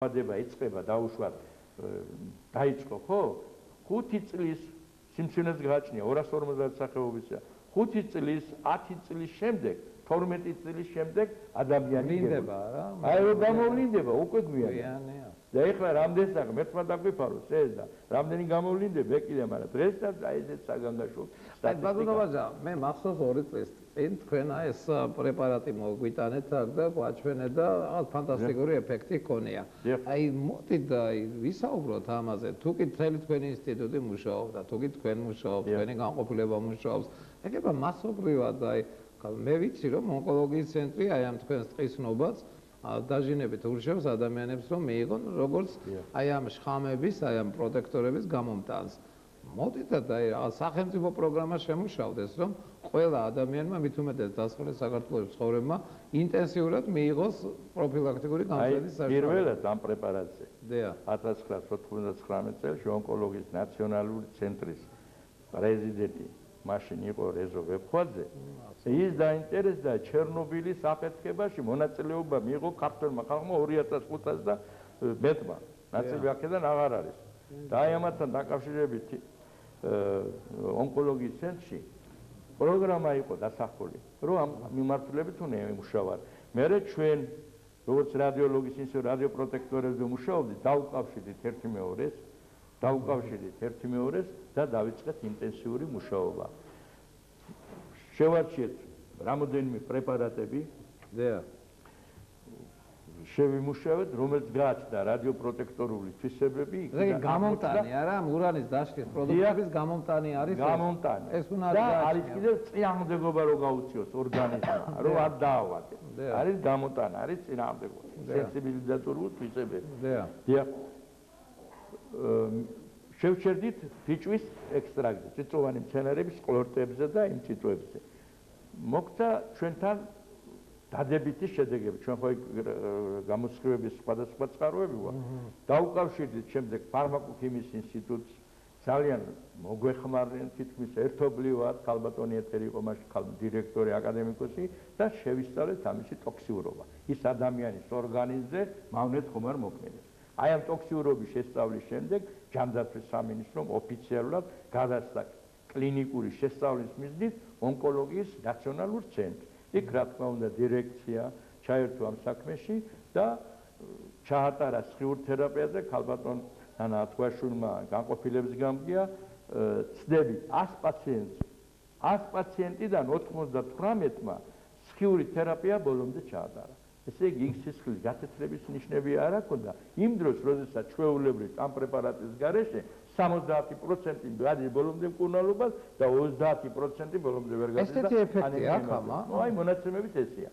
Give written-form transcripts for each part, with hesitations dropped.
დაავადება იწყება დაუშვათ დაიწყო ხო 5 წლის სიმსივნეს გააჩნია 250 სახეობისა 5 წლის 10 წლის შემდეგ 12 წლის შემდეგ ადამიანი ვლინდება რა აი რომ გამოვლინდება უკვე გვიანია და ეხლა რამდენი სახე მე თქვა დაგვიფაროს ეს და რამდენი გამოვლინდება ეკიდე მაგრამ დღესაც აი ესეც საგანგაშო აი ბაგუნოვაძე მე მახსოვს 2 წლის წინ თქვენ აი ეს პრეპარატი მოგვიტანეთ აქ და გვაჩვენეთ და რაღაც ფანტასტიკური ეფექტი ჰქონია აი მოდით და ვისაუბროთ ამაზე თუ კი მთელი თქვენი ინსტიტუტი მუშაობს და თუ კი თქვენ მუშაობთ თქვენი განყოფილება მუშაობს ეხება მასობრივად აი მე ვიცი რომ ონკოლოგიის ცენტრი აი ამ თქვენს ტყისნობას დაჟინებით ურჩევს ადამიანებს რომ მიიღონ როგორც აი ამ შხამების აი ამ პროტექტორების გამომტანს მოდით და აი სახელმწიფო პროგრამა შემუშავდეს რომ ყველა ადამიანმა მით უმეტეს დასავლეთ საქართველოს ცხოვრებმა ინტენსიურად მიიღოს პროფილაქტიკური გამოცდის საშუალება პირველად ამ პრეპარატზე 1999 წელს ონკოლოგიის ნაციონალური ცენტრის პრეზიდენტი მაშინ იყო რეზო ვეფხვაძე ის დაინტერესდა ჩერნობილის აფეთქებაში მონაწილეობა მიიღო ქართველმა ხალხმა 2500-მ ნაწილი აქედან აღარ არის და აი ამათთან დაკავშირებით ონკოლოგიის ცენტრში პროგრამა იყო დასახული რომ ამ მიმართულებით უნდა იმუშავოთ მე ჩვენ როგორც რადიოლოგის ისე რადიოპროტექტორებზე ვმუშაობდით დაუკავშირდით ერთი მეორეს და დავიწყეთ ინტენსიური მუშაობა შევარჩიეთ რამოდენიმე პრეპარატები შევიმუშავეთ რომელიც გააჩნდა რადიოპროტექტორული თვისებები იგი გამომტანი არა ურანის დაშლის პროდუქტების გამომტანი არის ეს უნდა და არის კიდევ წინააღმდეგობა რო გაუწიოს ორგანიზმმა რომ არ დაავადდეს არის გამომტანი არის წინააღმდეგობა სენსიბილიზატორული თვისებები შევჩერდით ფიჭვის ექსტრაქტზე, წიწვოვანი მცენარეების ყლორტებზე და იმ წიწვებზე. მოხდა ჩვენთან დადებითი შედეგები, ჩვენ ხო გამოსხივების სხვადასხვა წყაროები ვარ. დაუკავშირდით შემდეგ ფარმაკოქიმიის ინსტიტუტს, ძალიან მოგვეხმარნენ თითქმის ერთობლივად, ქალბატონი ეთერი იყო მაშინ დირექტორი აკადემიკოსი და შევისწავლეთ ამისი ტოქსიურობა. ის ადამიანის ორგანიზმზე მავნეთ ხომ არ მოქმედებს. აი ამ ტოქსიურობის შესწავლის შემდეგ ჯანდაცვის სამინისტრომ ოფიციალურად გადასცა კლინიკური შესწავლის მიზნით ონკოლოგიის ნაციონალურ ცენტრს. იქ რა თქმა უნდა დირექცია ჩაერთო ამ საქმეში და ჩაატარა სხიურ თერაპიაზე ქალბატონ ნანა ათქვაშვილმა განყოფილების გამგია ცდები 100 პაციენტს 100 პაციენტიდან 98-მა სხიური თერაპია ბოლომდე ჩაატარა. ესე იგი იქ სისხლის გათეთრების ნიშნები არ აქვს იმ დროს როდესაც ჩვეულებრივ ამ პრეპარატის გარეშე 70% გადის ბოლომდე მკურნალობას და 30% ბოლომდე ვერ გადის და ესეთი ეფექტი აქვს ამა აი მონაცემებით ესეა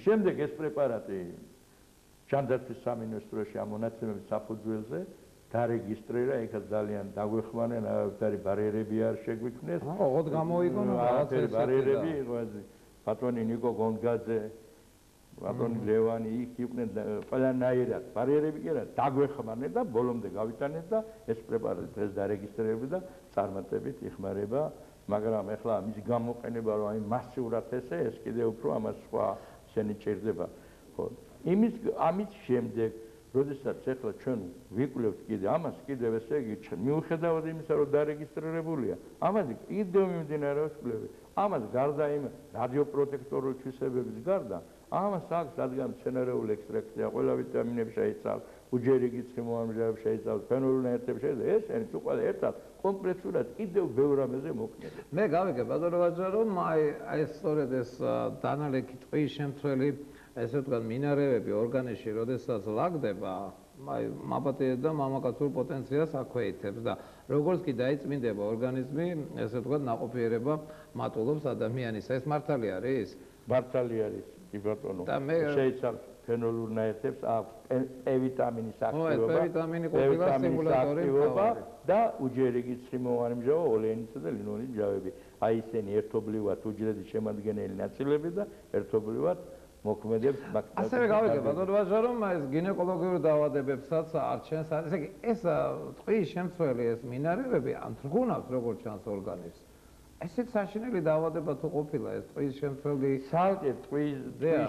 შემდეგ ეს პრეპარატი ჯანდაცვის სამინისტროში ამ მონაცემების საფუძველზე დარეგისტრირა იქ ძალიან დაგვეხმარნენ არის ბარიერები არ შეგვიქმნეს ოღონდ გამოიგონ რაღაცა ბარიერები იყო ბატონი ნიკო გონგაძე, ბატონი ლევანი იქ იყვნენ ყველანაირად ბარიერები კი არა დაგვეხმარნენ და ბოლომდე გავიტანეთ და ეს პრეპარატი დღეს დარეგისტრირებული და წარმატებით იხმარება, მაგრამ ეხლა მის გამოყენება რომ აი მასიურად ეს კიდევ უფრო ამას სხვა ისენი ჭირდება. ხო, ამის შემდეგ როდესაც ეხლა ჩვენ ვიკვლევთ კიდე ამას კიდევ ესე იგი მიუხედავად იმისა რომ დარეგისტრირებულია ამაზე კიდევ მიმდინარეობს კვლევა ამას გარდა იმ რადიოპროტექტორული თვისებების გარდა ამას აქვს რადგან მცენარეული ექსტრაქცია ყველა ვიტამინები შეიცავს უჯერი გიცხიმოვანებები შეიცავს ფენოლური ნაერთები შეიცავს ესენი თუ ყველა ერთად კომპლექსურად კიდევ ბევრ რამეზე მოქმედებს მე გავიგე ბატონოვაძე რომ აი სწორედ ეს დანალექი ტყის შემცველი ესე ვთქვათ მინარევები ორგანიზმში როდესაც ლაგდება აი მაპატიეთ და მამაკაცურ პოტენციალს აქვეითებს და როგორც კი დაიწმინდება ორგანიზმი ესე ვთქვათ ნაყოფიერება მატულობს ადამიანის ეს მართალი არის? მართალი არის კი ბატონო შეიცავს ფენოლურ ნაერთებს აქვს E ვიტამინის აქტივობა და უჯერგი ცხიმოვანი მჟავა ოლეინისა და ლინონის მჟავები აი ისინი ერთობლივად უჯრედის შემადგენელი ნაწილები და ერთობლივად მოქმედებს ასევე გავიგე ბატონოვაძე რომ ეს გინეკოლოგიურ დაავადებებსაც არჩენს ესე იგი ეს ტყის შემცველი ეს მინარევები ან თრგუნავს როგორც ჩანს ორგანიზმს ესეც საშინელი დაავადება თუ ყოფილა ეს ტყვის შემცველი ცალკე ტყვის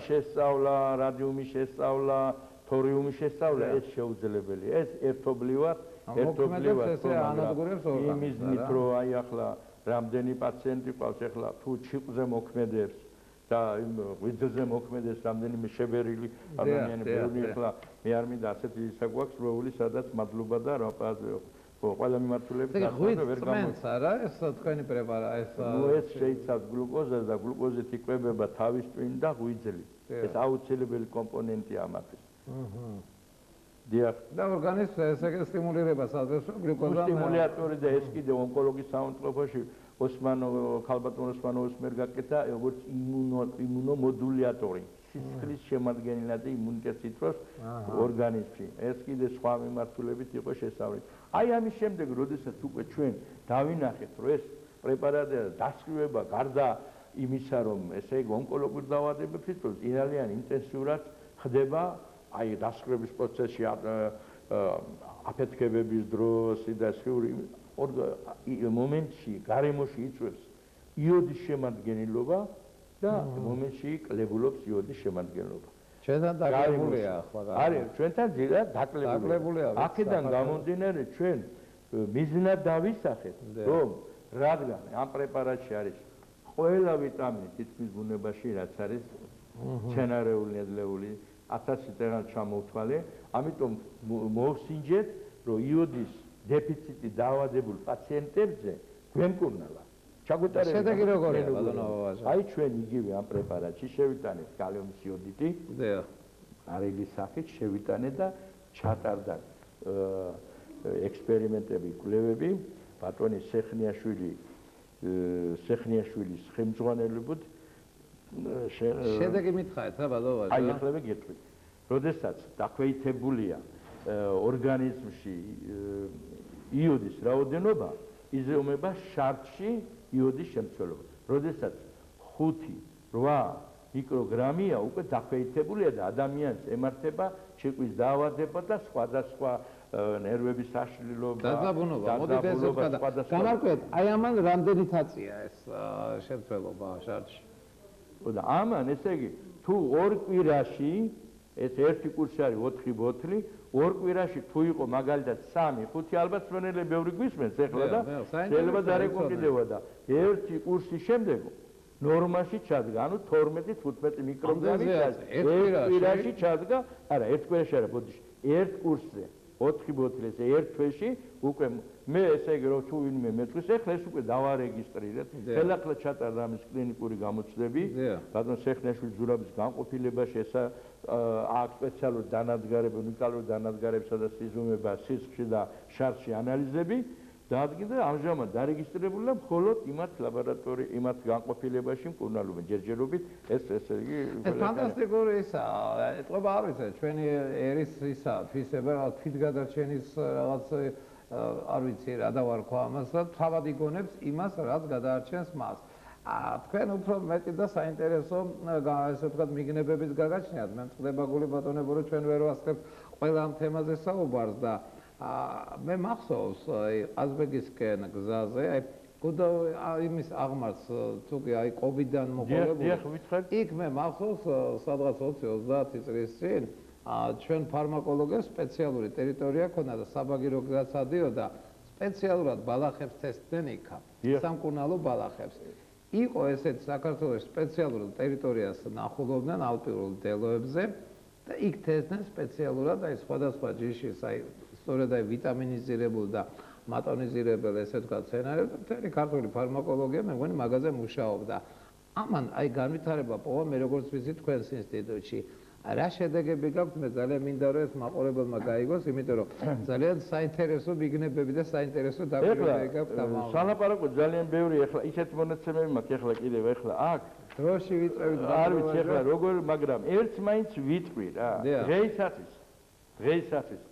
შესწავლა, რადიუმის შესწავლა, თორიუმის შესწავლა ეს შეუძლებელი. ეს ერთობლივად იმის რო აი ახლა რამდენი პაციენტი ყავს ახლა თუ ჩიყზე მოქმედებს და იმ ღვიძლზე მოქმედებს რამდენიმე შებერილი ადამიანი ბევრი ახლა მე არ მინდა ასეთი ისა გვაქვს როული სადაც მადლობა და რა ყველა მიმართულებით გასვლა ვერ გამოდის არა ეს თქვენი პრეპარატი ეს ეს შეიცავს გლუკოზას და გლუკოზით იკვებება თავის ტვინი და ღვიძლი ეს აუცილებელი კომპონენტია ამათთვის დიახ და ორგანიზმს ესე სტიმულირება სადღაც გლუკოზა სტიმულატორი და ეს კიდე ონკოლოგის საუნტროფოში ქალბატონ ოსმანოვის მიერ გაკეთა როგორც იმუნომოდულატორი სისხლის შემადგენელი და იმუნიტეტს იწვევს ორგანიზმში ეს კიდე სხვა მიმართულებით იყო შესწავლილი აი ამის შემდეგ როდესაც უკვე ჩვენ დავინახეთ რომ ეს პრეპარატი დასკრივება გარდა იმისა რომ ესე იგი ონკოლოგურ დაავადებებში ძალიან ინტენსიურად ხდება აი დასკრების პროცესში აფეთქებების დროს და სხეული მომენტში გარემოში იწვევს იოდის შემადგენლობა და მომენტში კლებულობს იოდის შემადგენლობა. ჩვენთან დაკლებულია ახლა. არის, ჩვენთან ძირად დაკლებულია. აქედან გამომდინარე ჩვენ მიზნად დავისახეთ, რომ რადგან ამ პრეპარატში არის ყველა ვიტამინი თითქმის ბუნებაში რაც არის მცენარეული, ნედლეული 1000 წელს ჩამოვთვალე, ამიტომ მოვსინჯეთ, რომ იოდის დეფიციტი დაავადებულ პაციენტებზე გვემკურნალა. ჩაგვეტარებია. შედეგი როგორია, ბატონო ვაჟა? აი ჩვენ იგივე ამ პრეპარატში შევიტანეთ კალიუმის იოდიტი. დიახ. არილის სახით შევიტანეთ და ჩატარდა ექსპერიმენტები, კვლევები ბატონი სეხნიაშვილის ხელმძღვანელობით შედეგი მითხარით რა ბატონო ვაჟა? აი ახლა ვიგეთქვი. როდესაც დაქვეითებულია ორგანიზმში იოდის რაოდენობა იზრდება შარტში იოდის შემცველობა. როდესაც 5-8 მიკროგრამია უკვე დაქვეითებულია და ადამიანს ემართება ჩიყვის დაავადება და სხვადასხვა ნერვების საშლილობა. დაძაბუნობა, მოდით ეს გამარკვეთ, აი ამან რამდენი თაწია ეს შემცველობა შარტში? და ამან ესე იგი თუ ორ კვირაში ეს ერთი კურსი არის 4 ბოთლი, ორ კვირაში თუ იყო მაგალითად 3-5 ალბათ სვენელები ბევრი გვისმენს ეხლა და შეიძლება დარეკომპილდება და ერთი კურსის შემდეგ ნორმაში ჩადგა, ანუ 12-15 მიკროგრამი კვირაში ჩადგა, არა, ერთ კვირაში არა, ბოდიში, ერთ კურსზე 4 ბოთლი ესე ერთ თვეში უკვე მე ესე იგი რომ თუ ვინმე მეტყვის, ეხლა ეს უკვე დავარეგისტრირეთ. ხელახლა ჩატარდა ამის კლინიკური გამოცდები, ბატონ სეხნიაშვილის ზურაბის განყოფილებაში ესა აქვს სპეციალური დანადგარები, უნიკალური დანადგარები, სადაც იზომება სისხლში და შარტში ანალიზები. დაადგინდა ამჟამად დარეგისტრირებულია მხოლოდ იმათ განყოფილებაში მკურნალობენ ჯერჯერობით ეს ესე იგი ეს ფანტასტიკური ისაა ეთყობა არ ვიცი ჩვენი ერის ისა თვისება თვითგადარჩენის რაღაც არ ვიცი რა დავარქვა ამას და თავად იგონებს იმას რაც გადაარჩენს მას თქვენ უფრო მეტი და საინტერესო ესე ვთქვათ მიგნებების გაგაჩნიათ მე მწყდება გული ბატონებო რომ ჩვენ ვერ ვასწრებთ ყველა ამ თემაზე საუბარს და მე მახსოვს ყაზბეგისკენ გზაზე აი გოდა იმის აღმართს თუკი აი კოვიდიდან მოყოლებული იქ მე მახსოვს სადღაც 20-30 წლის წინ ჩვენ ფარმაკოლოგებს სპეციალური ტერიტორია ქონდა და საბაგიროსაც ადიოდა სპეციალურად ბალახებს თესტდნენ იქა სამკურნალო ბალახებს იყო ესეთ საქართველოს სპეციალურ ტერიტორიას ნახულობდნენ ალპიურ მდელოებზე და იქ თესტდნენ სპეციალურად აი სხვადასხვა ჯიშის აი სწორედ აი ვიტამინიზირებულ და მატონიზირებელ ესე ვთქვათ სცენარებს მთელი ქართული ფარმაკოლოგია მე მგონი მაგაზე მუშაობდა. ამან აი განვითარება პოვა მე როგორც ვიცი თქვენს ინსტიტუტში. რა შედეგები გაქვთ მე ძალიან მინდა რომ ეს მაყურებელმა გაიგოს, იმიტომ რომ ძალიან საინტერესო მიგნებები და საინტერესო დაკვირვებები გაქვთ ამაზე. სალაპარაკო ძალიან ბევრი ახლა ისეთ მონაცემები მაქვს ახლა კიდევ ახლა აქ დროში ვიწევით არ ვიცი ახლა როგორ მაგრამ ერთს მაინც ვიტყვი რა. დღეისათვის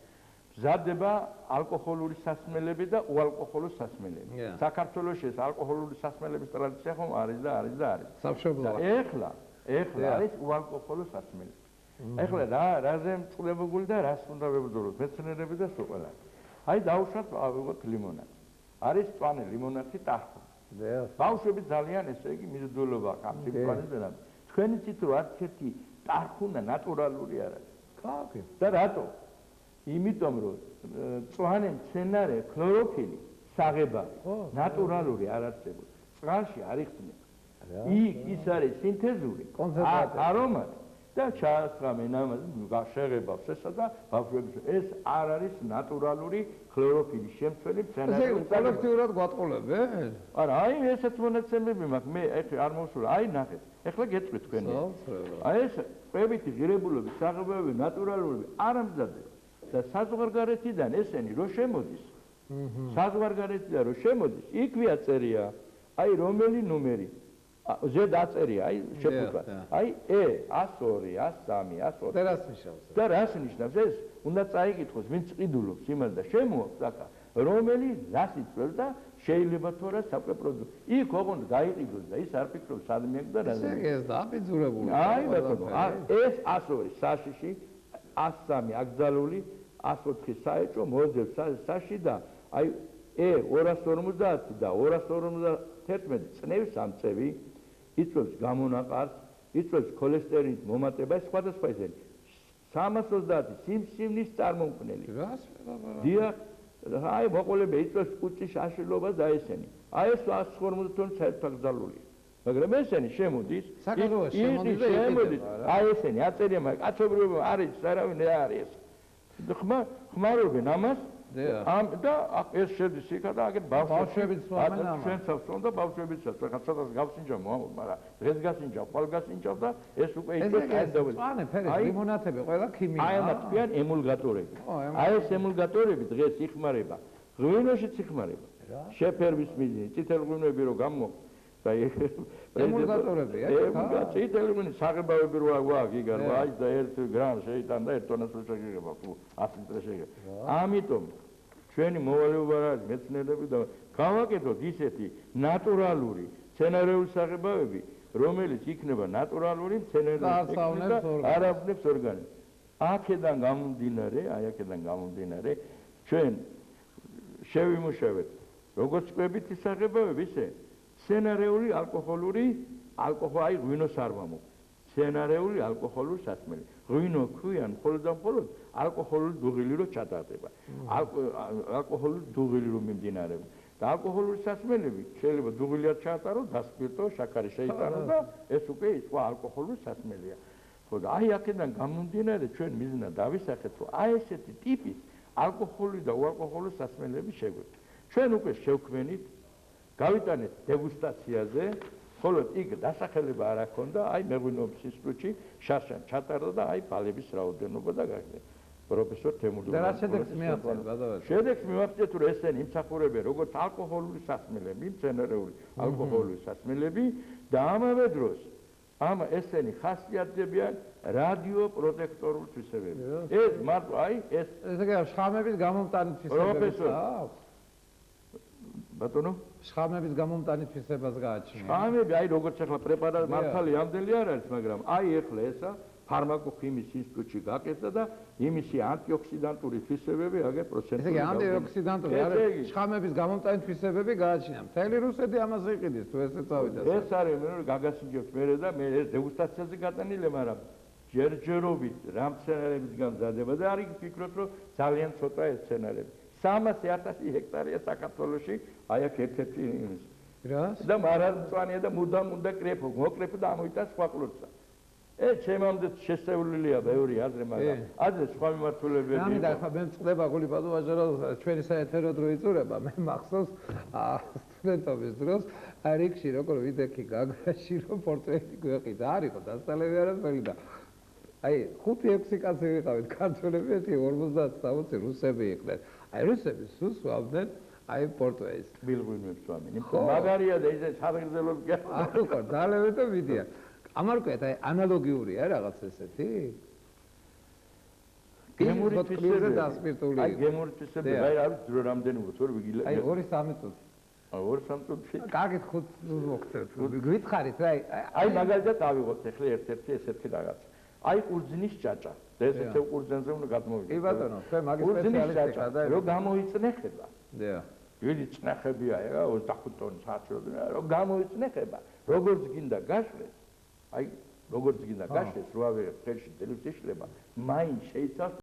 მზადდება ალკოჰოლური სასმელები და უალკოჰოლო სასმელები. საქართველოში ეს ალკოჰოლური სასმელების ტრადიცია ხომ არის და არის და არის. სამშობლოა. ეხლა არის უალკოჰოლო სასმელები. ეხლა რაზე მწყლებული და რას უნდა ვებრძოლოთ მეცნიერები და სულ ყველა. აი დავუშვათ ავიღოთ ლიმონადი. არის მწვანე ლიმონადი ტახტი. ბავშვები ძალიან ესე იგი მიზიდულობა აქვს ამ სიტყვაზე. თქვენი ცით რომ არც ერთი ტარხუნა ნატურალური არ არის. კარგი. და რატო? იმიტომ რომ წვანე მცენარე ქლოროფილი საღებავი ნატურალური არ არსებობს. წყალში არ იხსნება. ის არის სინთეზური არომატი და ჩაასხამენ ამას შეღებავს ესა და ბავშვებს ეს არ არის ნატურალური ქლოროფილის შემცველი მცენარე. ესე კოლექტიურად გვატყულებენ? არა, აი ესეც მონაცემები მაქვს. მე ეხლა არ მოვსულა. აი ნახეთ. ეხლა გეტყვით თქვენ. აი ეს ყვევითი ღირებულები, საღებავები, ნატურალურები არ ამზადებენ. და საზღვარგარეთიდან ესენი რო შემოდის. საზღვარგარეთიდან რო შემოდის, იქვეა წერია. აი რომელი ნუმერი ზე დაწერია, აი შეფუთვა. აი E 102, 103, 104. და რას ნიშნავს? და რას ნიშნავს ეს? უნდა წაიკითხოს, ვინც ყიდულობს იმას და შემოაქვს აკა, რომელი რას იწვევს და შეიძლება თუ არა საპროდუქტო. იქ ოღონდ გაიყიდოს და ის არ ფიქრობს ადამიანი და რა. ეს დაფიძურებული. აი ბატონო, ეს 102 საშიში, 103 აკრძალული, 104 საეჭვო მოძებს საში და აი E 250 და 251 წნევის ამწევი იწვევს გამონაყარს, იწვევს ქოლესტერინის მომატებას, სხვადასხვა ისინი. 330 სიმსივნის წარმომქმნელი. დიახ, აი მოყოლები იწვევს კუჭის აშლილობას და ესენი. აი ეს 150 ტონის საერთო აკრძალულია. მაგრამ ესენი შემოდის, შემოდის. აი ესენი აწერია, მაგრამ კაცობრიობა არის, არავინ არ არის. ხმარობენ ამას და ეს შედის იქა და აგერ ბავშვებიც ვამენ ამას. ჩვენსაც და ბავშვებიცაც, ხა ცოტას გავსინჯავ, მაგრამ დღეს გასინჯავ, ხვალ გასინჯავ და ეს უკვე ისე კაცდაველი. წვანე ფერის ლიმონათები ყველა ქიმია. აი ამათ ქვიან ემულგატორები. აი ეს ემულგატორები დღეს იხმარება. ღვინოშიც იხმარება. შეფერვის მიზნით, წითელ ღვინოები რო გამოყ და ემულგატორებია, ხა? წითელი ღვინო საღებავები რო აგვაქვს იგარ, აი და 1 გრამ შეიტან და 1 ტონას რო შეგება, 100 ლიტრა შეგება. ამიტომ ჩვენი მოვალეობა არის მეცნიერები და გავაკეთოთ ისეთი ნატურალური მცენარეული საღებავები, რომელიც იქნება ნატურალური მცენარეული და არ აბნებს ორგანიზმს. აქედან გამომდინარე, ჩვენ შევიმუშავეთ როგორც კვებითი საღებავები, ისე მცენარეული ალკოჰოლური აი ღვინოს არ ვამოყ. მცენარეული ალკოჰოლური სასმელი. ღვინო ქვიან მხოლოდ და მხოლოდ ალკოჰოლური დუღილი რო ჩატარდება. ალკოჰოლური დუღილი რო მიმდინარეობს. და ალკოჰოლური სასმელები შეიძლება დუღილიად ჩაატარო, დასპირტო, შაქარი შეიტანო და ეს უკვე სხვა ალკოჰოლური სასმელია. ხო და აი აქედან გამომდინარე ჩვენ მიზნა დავისახეთ, რომ აი ესეთი ტიპის ალკოჰოლური და უალკოჰოლური სასმელები შეგვექცეთ. ჩვენ უკვე შევქმნით გავიტანეთ დეგუსტაციაზე, ხოლო იქ დასახელება არ აქონდა, აი მეღვინეობის ინსტიტუტში შარშან ჩატარდა და აი ბალების რაოდენობა და გაგდა. პროფესორ თემურდოვი. და რა შედეგს მიაღწევ, გადავეცი. შედეგს მივაღწევთ, რომ ესენი იმსახურებიან როგორც ალკოჰოლური სასმელები, მცენარეული ალკოჰოლური სასმელები და ამავე დროს ესენი ხასიათდებიან რადიოპროტექტორულ თვისებები. ეს მარტო აი ეს ესე იგი შხამების გამომტანი თვისებები აქვს. ბატონო შხამების გამომტანი თვისებას გააჩნია. შხამები აი როგორც ახლა პრეპარატ მართალი ამდელი არ არის, მაგრამ აი ახლა ესა ფარმაკოქიმიის ინსტიტუტში გაკეთდა და იმისი ანტიოქსიდანტური თვისებები აგერ პროცენტი. ესე იგი ანტიოქსიდანტური არის შხამების გამომტანი თვისებები გააჩნია. მთელი რუსეთი ამას იყიდის თუ ესე წავიდა. ეს არის მე გაგასინჯებთ მე და მე ეს დეგუსტაციაზე გატანილი, მაგრამ ჯერჯერობით რა მცენარების გამზადება და არის ფიქრობ რომ ძალიან ცოტა ეს მცენარები. 300,000 ჰექტარია საქართველოში, აი აქ ერთ-ერთი იმის. რას? და მარადმწვანეა და მუდამ უნდა კრეფო, მოკრეფო და ამოიტანს სხვა ყლორტსა. ეს ჩემამდე შესწავლილია ბევრი აზრი, მაგრამ აზრი სხვა მიმართულებები. ამიტომ ახლა მე მწყდება გულიბადო ვაჟარო ჩვენი საეთერო დრო იწურება, მე მახსოვს სტუდენტობის დროს არიქში როგორ ვიდექი გაგრაში რომ პორტრეტი გვეყიდა, არისო დასწავლები არაფერი და აი 5-6 კაცი ვიყავით ქართველები, ერთი 50-60 რუსები იყვნენ. აი რუსები სულ სვამდნენ აი პორტუეის ბილღვინებს სვამენ. მაგარია და ისე საფრთხელობს კი არა. ხო, ძალევე და ვიდია. ამარკვეთ აი ანალოგიურია რაღაც ესეთი? გემური თვისებები დასპირტული. აი გემური თვისებები, აი არის დრო რამდენი უფრო ვიგილე. აი 2-3 წუთი. 2-3 წუთი. კარგით 5 მოგწევთ. გითხარით რა აი მაგალითად ავიღოთ ახლა ერთ-ერთი ესეთი რაღაც. აი ყურძნის ჭაჭა. ეს ესე ყურძენზე უნდა გადმოვიდეთ. კი ბატონო, თქვენ მაგის სპეციალისტი ხართ და რო გამოიწნეხება. დიახ. დიდი წნეხებია რა 25 ტონის საჭიროა რომ გამოიწნეხება როგორც გინდა გაშლეს აი როგორც გინდა გაშლეს რო ავიღებ ხელში ტელევიზიაში შლება მაინც შეიცავს